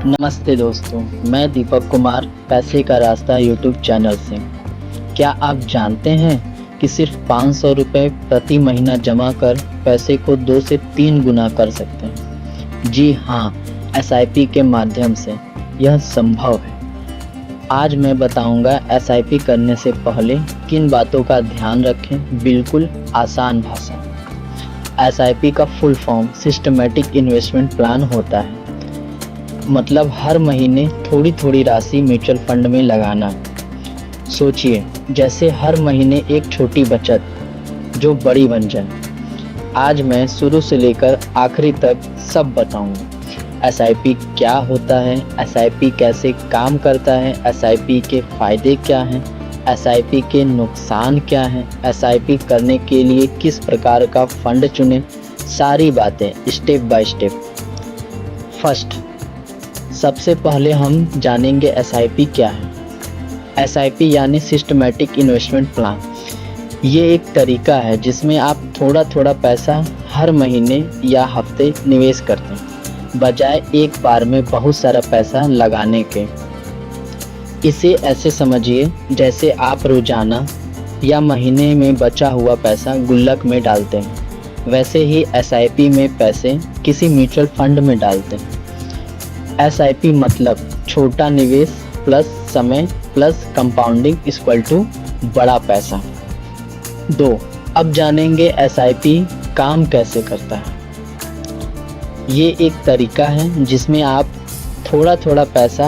नमस्ते दोस्तों, मैं दीपक कुमार पैसे का रास्ता यूट्यूब चैनल से। क्या आप जानते हैं कि सिर्फ 500 रुपये प्रति महीना जमा कर पैसे को 2 से 3 गुना कर सकते हैं? जी हाँ, एसआईपी के माध्यम से यह संभव है। आज मैं बताऊंगा एसआईपी करने से पहले किन बातों का ध्यान रखें, बिल्कुल आसान भाषा। एसआईपी का full form systematic investment plan होता है। मतलब हर महीने थोड़ी थोड़ी राशि म्यूचुअल फंड में लगाना। सोचिए, जैसे हर महीने एक छोटी बचत जो बड़ी बन जाए। आज मैं शुरू से लेकर आखिरी तक सब बताऊंगा। एसआईपी क्या होता है, एसआईपी कैसे काम करता है, एसआईपी के फायदे क्या हैं, एसआईपी के नुकसान क्या हैं, एसआईपी करने के लिए किस प्रकार का फंड चुनें, सारी बातें स्टेप बाय स्टेप। फर्स्ट, सबसे पहले हम जानेंगे एसआईपी क्या है। एसआईपी यानी सिस्टमैटिक इन्वेस्टमेंट प्लान। ये एक तरीका है जिसमें आप थोड़ा थोड़ा पैसा हर महीने या हफ्ते निवेश करते हैं, बजाय एक बार में बहुत सारा पैसा लगाने के। इसे ऐसे समझिए जैसे आप रोजाना या महीने में बचा हुआ पैसा गुल्लक में डालते हैं, वैसे ही एसआईपी में पैसे किसी म्यूचुअल फंड में डालते हैं। एसआईपी मतलब छोटा निवेश प्लस समय प्लस कंपाउंडिंग इक्वल टू बड़ा पैसा। 2, अब जानेंगे एसआईपी काम कैसे करता है। ये एक तरीका है जिसमें आप थोड़ा थोड़ा पैसा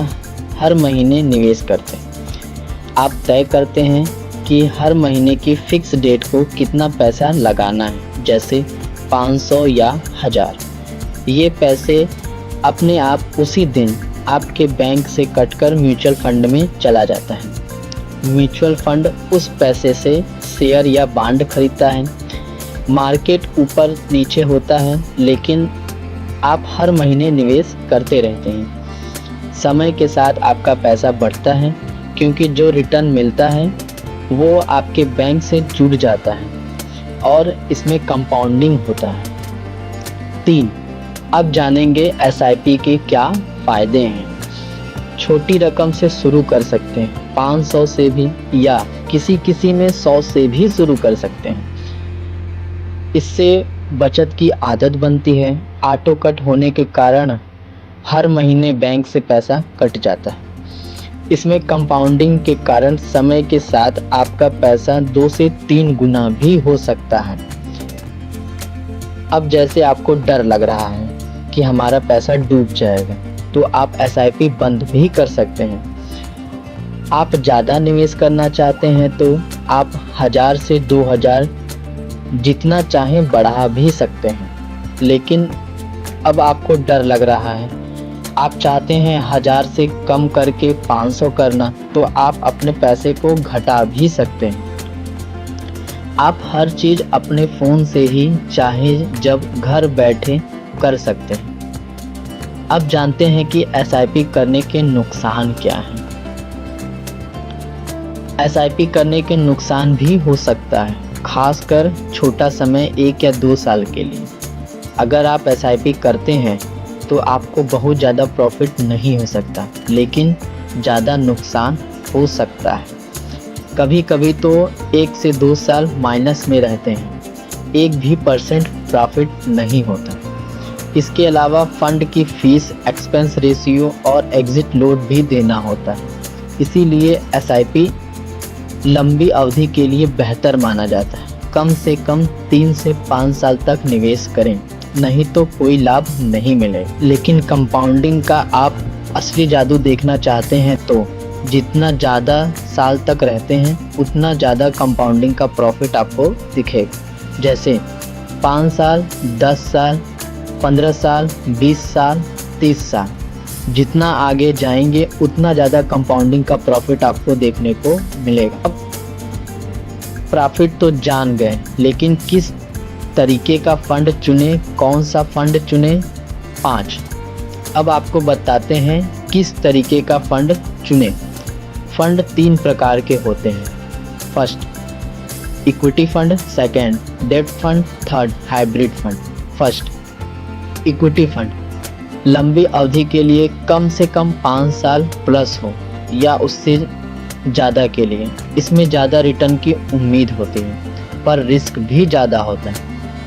हर महीने निवेश करते हैं। आप तय करते हैं कि हर महीने की फिक्स डेट को कितना पैसा लगाना है, जैसे 500 या 1000। ये पैसे अपने आप उसी दिन आपके बैंक से कटकर म्यूचुअल फंड में चला जाता है। म्यूचुअल फंड उस पैसे से शेयर या बॉन्ड खरीदता है। मार्केट ऊपर नीचे होता है, लेकिन आप हर महीने निवेश करते रहते हैं। समय के साथ आपका पैसा बढ़ता है, क्योंकि जो रिटर्न मिलता है वो आपके बैंक से जुड़ जाता है और इसमें कंपाउंडिंग होता है। 3, अब जानेंगे एसआईपी के क्या फायदे हैं। छोटी रकम से शुरू कर सकते हैं, 500 से भी, या किसी में 100 से भी शुरू कर सकते हैं। इससे बचत की आदत बनती है। ऑटो कट होने के कारण हर महीने बैंक से पैसा कट जाता है। इसमें कंपाउंडिंग के कारण समय के साथ आपका पैसा 2 से 3 गुना भी हो सकता है। अब जैसे आपको डर लग रहा है कि हमारा पैसा डूब जाएगा, तो आप एसआईपी बंद भी कर सकते हैं। आप ज़्यादा निवेश करना चाहते हैं तो आप 1000 से 2000 जितना चाहें बढ़ा भी सकते हैं। लेकिन अब आपको डर लग रहा है, आप चाहते हैं 1000 से कम करके 500 करना, तो आप अपने पैसे को घटा भी सकते हैं। आप हर चीज़ अपने फ़ोन से ही चाहे जब घर बैठे कर सकते हैं। अब जानते हैं कि एसआईपी करने के नुकसान क्या हैं। एसआईपी करने के नुकसान भी हो सकता है, खासकर छोटा समय 1 या 2 साल के लिए। अगर आप एसआईपी करते हैं तो आपको बहुत ज़्यादा प्रॉफिट नहीं हो सकता, लेकिन ज़्यादा नुकसान हो सकता है। कभी कभी तो 1 से 2 साल माइनस में रहते हैं, 1% भी प्रॉफिट नहीं होता। इसके अलावा फंड की फीस, एक्सपेंस रेशियो और एग्जिट लोड भी देना होता है। इसीलिए एसआईपी लंबी अवधि के लिए बेहतर माना जाता है। कम से कम 3 से 5 साल तक निवेश करें, नहीं तो कोई लाभ नहीं मिलेगा। लेकिन कंपाउंडिंग का आप असली जादू देखना चाहते हैं तो जितना ज़्यादा साल तक रहते हैं उतना ज़्यादा कंपाउंडिंग का प्रॉफिट आपको दिखेगा। जैसे 5 साल, 10 साल, 15 साल, 20 साल, 30 साल, जितना आगे जाएंगे उतना ज़्यादा कंपाउंडिंग का प्रॉफिट आपको देखने को मिलेगा। अब प्रॉफिट तो जान गए, लेकिन किस तरीके का फंड चुने, कौन सा फंड चुने। 5, अब आपको बताते हैं किस तरीके का फंड चुने। फंड 3 प्रकार के होते हैं। First, equity fund. सेकंड, डेब्ट fund. Third, hybrid fund. First, equity fund. लंबी अवधि के लिए कम से कम 5 साल प्लस हो या उससे ज़्यादा के लिए। इसमें ज़्यादा रिटर्न की उम्मीद होती है पर रिस्क भी ज़्यादा होता है।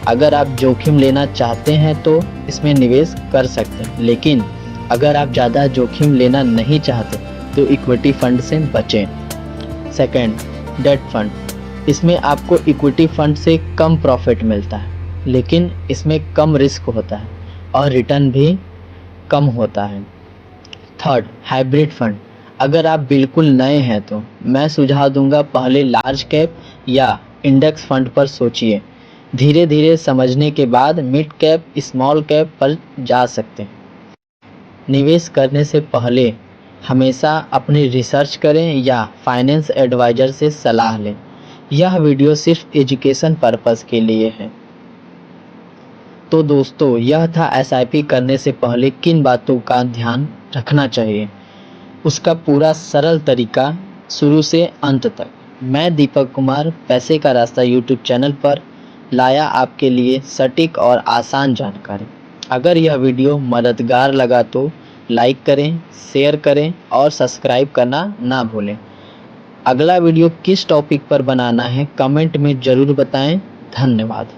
अगर आप जोखिम लेना चाहते हैं तो इसमें निवेश कर सकते हैं, लेकिन अगर आप ज़्यादा जोखिम लेना नहीं चाहते तो इक्विटी फंड से बचें। Second, debt fund. इसमें आपको इक्विटी फंड से कम प्रॉफिट मिलता है, लेकिन इसमें कम रिस्क होता है और रिटर्न भी कम होता है। Third, hybrid fund. अगर आप बिल्कुल नए हैं तो मैं सुझाव दूंगा पहले लार्ज कैप या इंडेक्स फंड पर सोचिए। धीरे धीरे समझने के बाद मिड कैप, स्मॉल कैप पर जा सकते हैं। निवेश करने से पहले हमेशा अपनी रिसर्च करें या फाइनेंस एडवाइजर से सलाह लें। यह वीडियो सिर्फ एजुकेशन पर्पस के लिए है। तो दोस्तों, यह था एसआईपी करने से पहले किन बातों का ध्यान रखना चाहिए, उसका पूरा सरल तरीका शुरू से अंत तक। मैं दीपक कुमार पैसे का रास्ता यूट्यूब चैनल पर लाया आपके लिए सटीक और आसान जानकारी। अगर यह वीडियो मददगार लगा तो लाइक करें, शेयर करें और सब्सक्राइब करना ना भूलें। अगला वीडियो किस टॉपिक पर बनाना है कमेंट में ज़रूर बताएं। धन्यवाद।